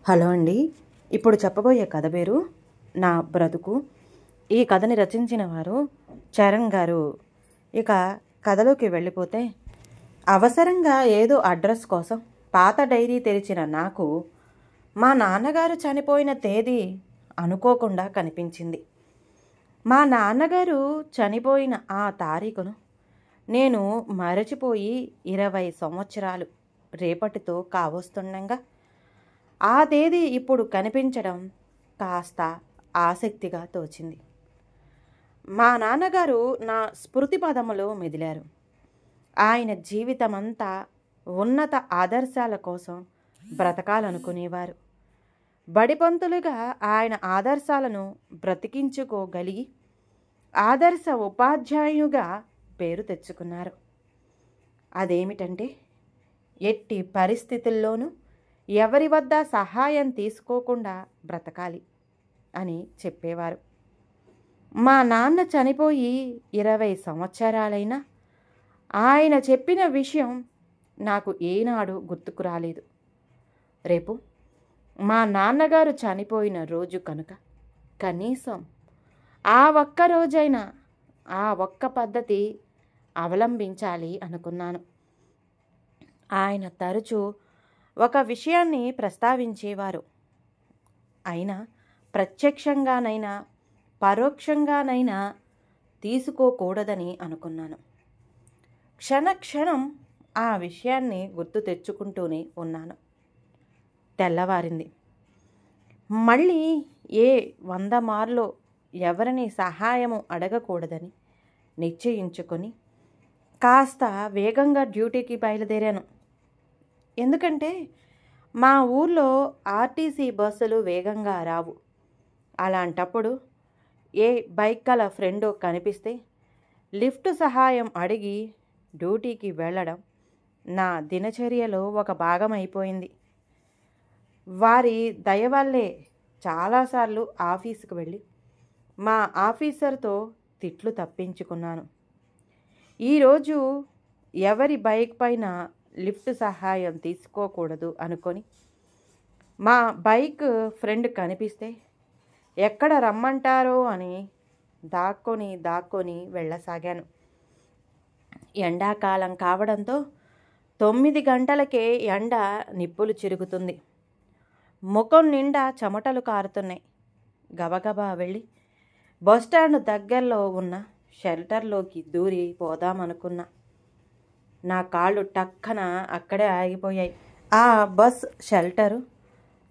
Hello అండి. ఇప్పుడు చెప్పబోయే కథ పేరు నా బ్రతుకు. ఈ కథని రచించిన వారు చరణ్ గారు. ఇక కథలోకి వెళ్ళిపోతే, అవసరంగా ఏదో అడ్రస్ కోసం పాత డైరీ తెరిచిన నాకు మా నాన్నగారు చనిపోయిన తేదీ అనుకోకుండా కనిపించింది. మా నాన్నగారు చనిపోయిన ఆ తారీఖును నేను మరచిపోయి 20 సంవత్సరాలు రేపటితో కావస్తుండగా ఆ తేదీ ఇప్పుడు కనిపించడం కాస్త ఆసక్తిగా తోచింది. మా నాన్నగారు నా స్మృతి పదములో మెదిలారు. ఆయన జీవితమంతా ఉన్నత ఆదర్శాల కోసం బ్రతకాలనుకునేవారు. బడిపంతులుగా ఆయన ఆదర్శాలను బ్రతికించుకోగలిగి ఆదర్శ ఉపాధ్యాయునిగా పేరు తెచ్చుకున్నారు. అదేమిటంటే, ఎట్టి పరిస్థితుల్లోనూ ఎవరి వద్ద సహాయం తీసుకోకుండా బ్రతకాలి అని చెప్పేవారు. మా నాన్న చనిపోయి 20 సంవత్సరాలైనా ఆయన చెప్పిన విషయం నాకు ఏనాడు గుర్తుకు రాలేదు. రేపు మా నాన్నగారు చనిపోయిన రోజు కనుక కనీసం ఆ ఒక్క రోజైనా ఆ ఒక్క పద్ధతి అవలంబించాలి అనుకున్నాను. ఆయన తరచూ ఒక విషయాన్ని ప్రస్తావించేవారు. అయినా ప్రత్యక్షంగానైనా పరోక్షంగానైనా తీసుకోకూడదని అనుకున్నాను. క్షణక్షణం ఆ విషయాన్ని గుర్తు తెచ్చుకుంటూనే ఉన్నాను. తెల్లవారింది. మళ్ళీ ఏ 100 మార్లో ఎవరిని సహాయము అడగకూడదని నిశ్చయించుకొని కాస్త వేగంగా డ్యూటీకి బయలుదేరాను. ఎందుకంటే మా ఊర్లో ఆర్టీసీ బస్సులు వేగంగా రావు. అలాంటప్పుడు ఏ బైక్ గల ఫ్రెండ్ కనిపిస్తే లిఫ్ట్ సహాయం అడిగి డ్యూటీకి వెళ్ళడం నా దినచర్యలో ఒక భాగం అయిపోయింది. వారి దయ వల్లే చాలాసార్లు ఆఫీసుకు వెళ్ళి మా ఆఫీసర్తో తిట్లు తప్పించుకున్నాను. ఈరోజు ఎవరి బైక్ పైన లిఫ్ట్ సహాయం తీసుకోకూడదు అనుకొని మా బైక్ ఫ్రెండ్ కనిపిస్తే ఎక్కడ రమ్మంటారో అని దాక్కొని వెళ్ళసాగాను. ఎండాకాలం కావడంతో 9 గంటలకే ఎండ నిప్పులు చిరుగుతుంది. ముఖం నిండా చెమటలు కారుతున్నాయి. గబగబా వెళ్ళి బస్టాండ్ దగ్గరలో ఉన్న షెల్టర్లోకి దూరి పోదామనుకున్నా. నా కాళ్ళు టక్కన అక్కడే ఆగిపోయాయి. ఆ బస్ షెల్టరు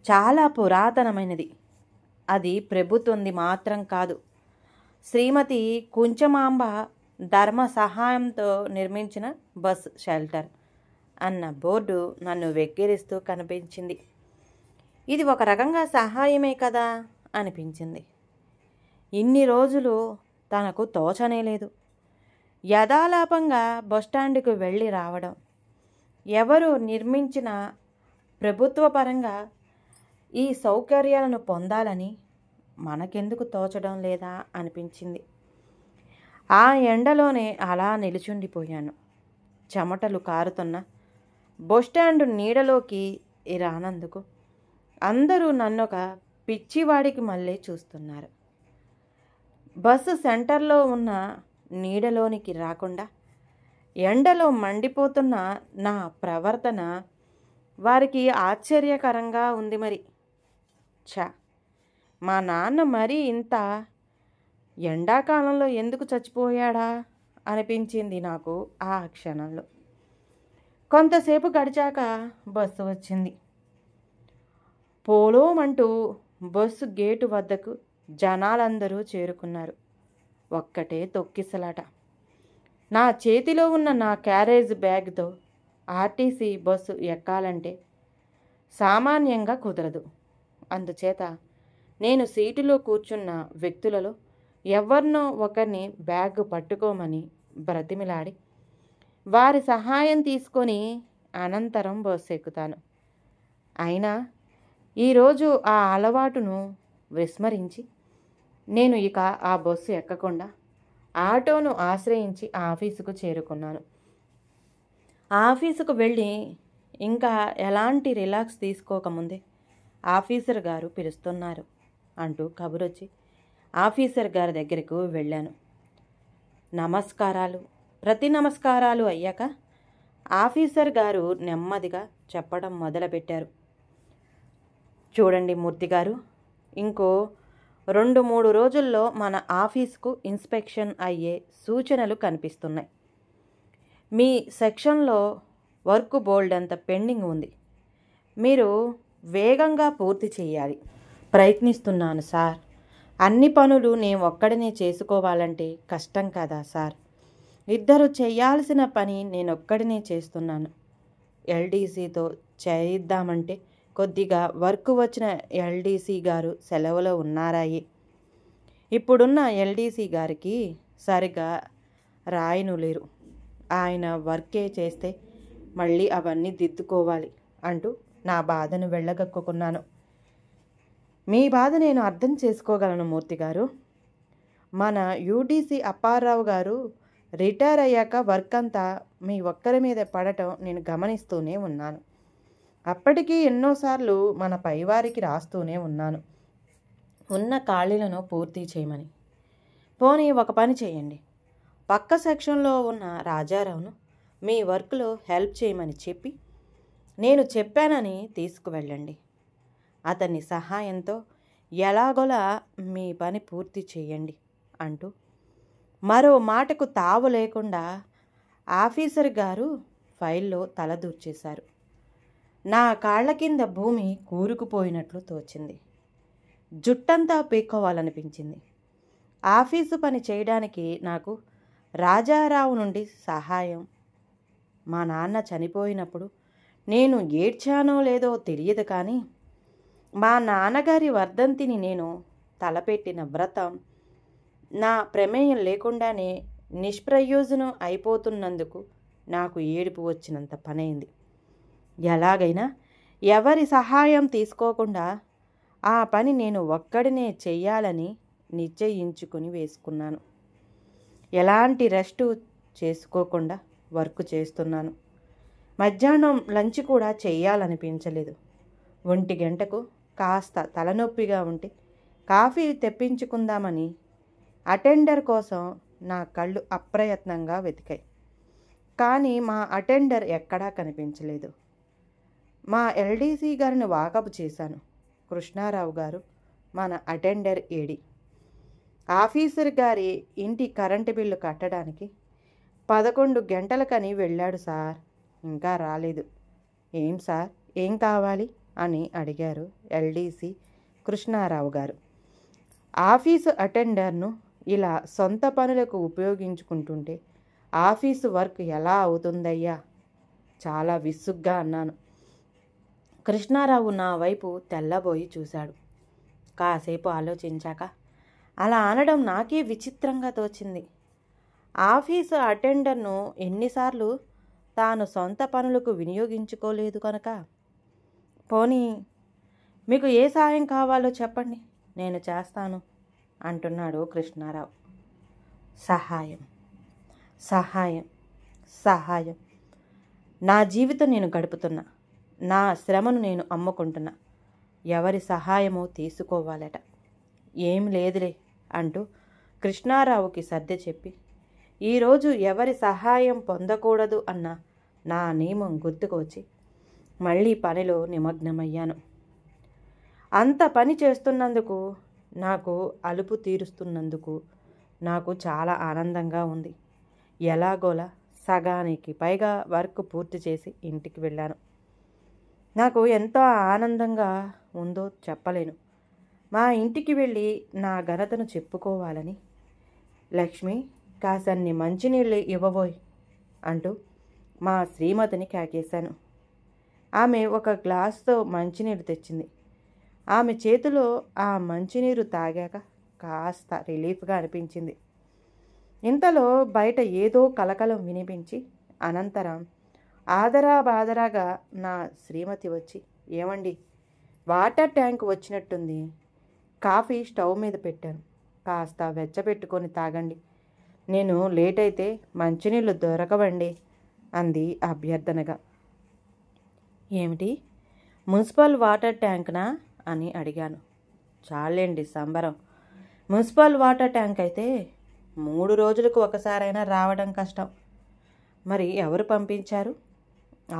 చాలా పురాతనమైనది. అది ప్రభుత్వంది మాత్రం కాదు, శ్రీమతి కుంచమాంబ ధర్మ సహాయంతో నిర్మించిన బస్ షెల్టర్ అన్న బోర్డు నన్ను వెక్కిరిస్తూ కనిపించింది. ఇది ఒక రకంగా సహాయమే కదా అనిపించింది. ఇన్ని రోజులు తనకు తోచనే లేదు. యథాలాపంగా బస్టాండ్కు వెళ్ళి రావడం, ఎవరు నిర్మించిన ప్రభుత్వపరంగా ఈ సౌకర్యాలను పొందాలని మనకెందుకు తోచడం లేదా అనిపించింది. ఆ ఎండలోనే అలా నిలుచుండిపోయాను. చెమటలు కారుతున్న బస్టాండ్ నీడలోకి రానందుకు అందరూ నన్నొక పిచ్చివాడికి మళ్ళీ చూస్తున్నారు. బస్సు సెంటర్లో ఉన్న నీడలోనికి రాకుండా ఎండలో మండిపోతున్న నా ప్రవర్తన వారికి ఆశ్చర్యకరంగా ఉంది. మరి మా నాన్న మరీ ఇంత ఎండాకాలంలో ఎందుకు చచ్చిపోయాడా అనిపించింది నాకు ఆ క్షణంలో. కొంతసేపు గడిచాక బస్సు వచ్చింది. పోలోమంటూ బస్సు గేటు వద్దకు జనాలందరూ చేరుకున్నారు. ఒక్కటే తొక్కిసలాట. నా చేతిలో ఉన్న నా క్యారేజ్ బ్యాగ్తో ఆర్టీసీ బస్సు ఎక్కాలంటే సామాన్యంగా కుదరదు. అందుచేత నేను సీటులో కూర్చున్న వ్యక్తులలో ఎవరినో ఒకరిని బ్యాగ్ పట్టుకోమని బ్రతిమిలాడి వారి సహాయం తీసుకొని అనంతరం బస్సు ఎక్కుతాను. అయినా ఈరోజు ఆ అలవాటును విస్మరించి నేను ఇక ఆ బస్సు ఎక్కకుండా ఆటోను ఆశ్రయించి ఆఫీసుకు చేరుకున్నాను. ఆఫీసుకు వెళ్ళి ఇంకా ఎలాంటి రిలాక్స్ తీసుకోకముందే ఆఫీసర్ గారు పిలుస్తున్నారు అంటూ కబురొచ్చి ఆఫీసర్ గారి దగ్గరకు వెళ్ళాను. నమస్కారాలు, ప్రతి నమస్కారాలు అయ్యాక ఆఫీసర్ గారు నెమ్మదిగా చెప్పడం మొదలుపెట్టారు. చూడండి మూర్తి గారు, ఇంకో 2-3 రోజుల్లో మన ఆఫీస్కు ఇన్స్పెక్షన్ అయ్యే సూచనలు కనిపిస్తున్నాయి. మీ సెక్షన్లో వర్క్ బోల్డ్ అంత పెండింగ్ ఉంది. మీరు వేగంగా పూర్తి చేయాలి. ప్రయత్నిస్తున్నాను సార్. అన్ని పనులు నేను ఒక్కడినే చేసుకోవాలంటే కష్టం కదా సార్. ఇద్దరు చేయాల్సిన పని నేనొక్కడినే చేస్తున్నాను. ఎల్డీసీతో చేయిద్దామంటే కొద్దిగా వర్క్ వచ్చిన ఎల్డీసీ గారు సెలవులో ఉన్నారాయి. ఇప్పుడున్న ఎల్డీసీ గారికి సరిగా రాయను లేరు. ఆయన వర్కే చేస్తే మళ్ళీ అవన్నీ దిద్దుకోవాలి అంటూ నా బాధను వెళ్ళగక్కుకున్నాను. మీ బాధ నేను అర్థం చేసుకోగలను మూర్తి గారు. మన యూడీసీ అప్పారావు గారు రిటైర్ అయ్యాక వర్క్ అంతా మీ ఒక్కరి మీద పడటం నేను గమనిస్తూనే ఉన్నాను. అప్పటికీ ఎన్నోసార్లు మన పైవారికి రాస్తూనే ఉన్నాను ఉన్న ఖాళీలను పూర్తి చేయమని. పోనీ ఒక పని చేయండి, పక్క సెక్షన్లో ఉన్న రాజారావును మీ వర్క్లో హెల్ప్ చేయమని చెప్పి నేను చెప్పానని తీసుకువెళ్ళండి. అతని సహాయంతో ఎలాగోలా మీ పని పూర్తి చేయండి అంటూ మరో మాటకు తావు లేకుండా ఆఫీసర్ గారు ఫైల్లో తలదూర్చేశారు. నా కాళ్ల కింద భూమి కూరుకుపోయినట్లు తోచింది. జుట్టంతా పీక్కోవాలనిపించింది. ఆఫీసు పని చేయడానికి నాకు రాజారావు నుండి సహాయం. మా నాన్న చనిపోయినప్పుడు నేను ఏడ్చానో లేదో తెలియదు, కానీ మా నాన్నగారి వర్ధంతిని నేను తలపెట్టిన వ్రతం నా ప్రమేయం లేకుండానే నిష్ప్రయోజనం అయిపోతున్నందుకు నాకు ఏడుపు వచ్చినంత పనైంది. ఎలాగైనా ఎవరి సహాయం తీసుకోకుండా ఆ పని నేను ఒక్కడినే చెయ్యాలని నిశ్చయించుకుని వేసుకున్నాను. ఎలాంటి రెస్టు చేసుకోకుండా వర్క్ చేస్తున్నాను. మధ్యాహ్నం లంచ్ కూడా చేయాలనిపించలేదు. 1 గంటకు కాస్త తలనొప్పిగా ఉంటే కాఫీ తెప్పించుకుందామని అటెండర్ కోసం నా కళ్ళు అప్రయత్నంగా వెతికాయి. కానీ మా అటెండర్ ఎక్కడా కనిపించలేదు. మా ఎల్డీసీ గారిని వాకపు చేశాను. కృష్ణారావు గారు మన అటెండర్ ఏడి? ఆఫీసర్ గారి ఇంటి కరెంటు బిల్లు కట్టడానికి 11 గంటలకని వెళ్ళాడు సార్, ఇంకా రాలేదు. ఏం సార్, ఏం కావాలి అని అడిగారు ఎల్డీసీ కృష్ణారావు గారు. ఆఫీసు అటెండర్ను ఇలా సొంత పనులకు ఉపయోగించుకుంటుంటే ఆఫీసు వర్క్ ఎలా అవుతుందయ్యా? చాలా విసుగ్గా అన్నాను. కృష్ణారావు నా వైపు తెల్లబోయి చూశాడు. కాసేపు ఆలోచించాక అలా అనడం నాకే విచిత్రంగా తోచింది. ఆఫీసు అటెండర్ను ఎన్నిసార్లు తాను సొంత పనులకు వినియోగించుకోలేదు కనుక. పోనీ మీకు ఏ సహాయం కావాలో చెప్పండి, నేను చేస్తాను అంటున్నాడు కృష్ణారావు. సహాయం, సహాయం, సహాయం. నా జీవితం నేను గడుపుతున్నా, నా శ్రమను నేను అమ్ముకుంటున్నా. ఎవరి సహాయమో తీసుకోవాలట. ఏం లేదులే అంటూ కృష్ణారావుకి సర్ది చెప్పి ఈరోజు ఎవరి సహాయం పొందకూడదు అన్న నా నియమం గుర్తుకు వచ్చి మళ్ళీ పనిలో నిమగ్నమయ్యాను. అంత పని చేస్తున్నందుకు, నాకు అలుపు తీరుస్తున్నందుకు నాకు చాలా ఆనందంగా ఉంది. ఎలాగోలా సగానికి పైగా వర్క్ పూర్తి చేసి ఇంటికి వెళ్ళాను. నాకు ఎంత ఆనందంగా ఉందో చెప్పలేను. మా ఇంటికి వెళ్ళి నా ఘనతను చెప్పుకోవాలని, లక్ష్మి కాసన్ని మంచినీళ్ళు ఇవ్వబోయ్ అంటూ మా శ్రీమతిని కేకేశాను. ఆమె ఒక గ్లాసుతో మంచినీరు తెచ్చింది. ఆమె చేతిలో ఆ మంచినీరు తాగాక కాస్త రిలీఫ్గా అనిపించింది. ఇంతలో బయట ఏదో కలకలం వినిపించి అనంతరం ఆదరాబాదరాగా నా శ్రీమతి వచ్చి, ఏమండి, వాటర్ ట్యాంక్ వచ్చినట్టుంది, కాఫీ స్టవ్ మీద పెట్టాను, కాస్త వెచ్చబెట్టుకొని తాగండి, నేను లేట్ అయితే మంచినీళ్ళు దొరకవండి అంది అభ్యర్థనగా. ఏమిటి, మున్సిపల్ వాటర్ ట్యాంక్నా అని అడిగాను. చాలేండి సంబరం. మున్సిపల్ వాటర్ ట్యాంక్ అయితే 3 రోజులకు ఒకసారైనా రావడం కష్టం. మరి ఎవరు పంపించారు?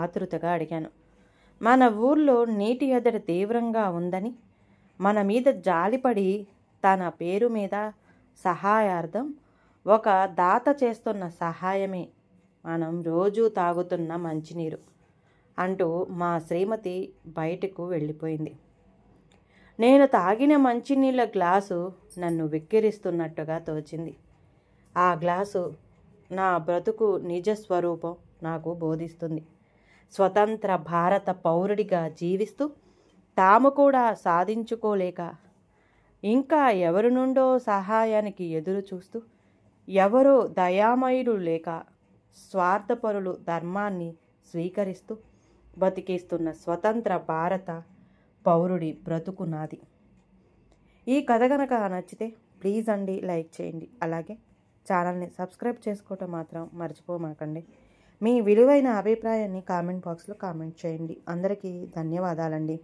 ఆతృతగా అడిగాను. మన ఊర్లో నీటి ఎద్దడి తీవ్రంగా ఉందని మన మీద జాలిపడి తన పేరు మీద సహాయార్థం ఒక దాత చేస్తున్న సహాయమే మనం రోజూ తాగుతున్న మంచినీరు అంటూ మా శ్రీమతి బయటకు వెళ్ళిపోయింది. నేను తాగిన మంచినీళ్ళ గ్లాసు నన్ను వెక్కిరిస్తున్నట్టుగా తోచింది. ఆ గ్లాసు నా బ్రతుకు నిజస్వరూపం నాకు బోధిస్తుంది. స్వతంత్ర భారత పౌరుడిగా జీవిస్తూ తాము కూడా సాధించుకోలేక ఇంకా ఎవరి నుండో సహాయానికి ఎదురు చూస్తూ ఎవరో దయామయులు లేక స్వార్థపరులు ధర్మాన్ని స్వీకరిస్తూ బతికేస్తున్న స్వతంత్ర భారత పౌరుడి బ్రతుకు నాది. ఈ కథ కనుక నచ్చితే ప్లీజ్ అండి లైక్ చేయండి. అలాగే ఛానల్ని సబ్స్క్రైబ్ చేసుకోవటం మాత్రం మర్చిపోమాకండి. మీ విలువైన అభిప్రాయాన్ని కామెంట్ బాక్స్లో కామెంట్ చేయండి. అందరికీ ధన్యవాదాలండి.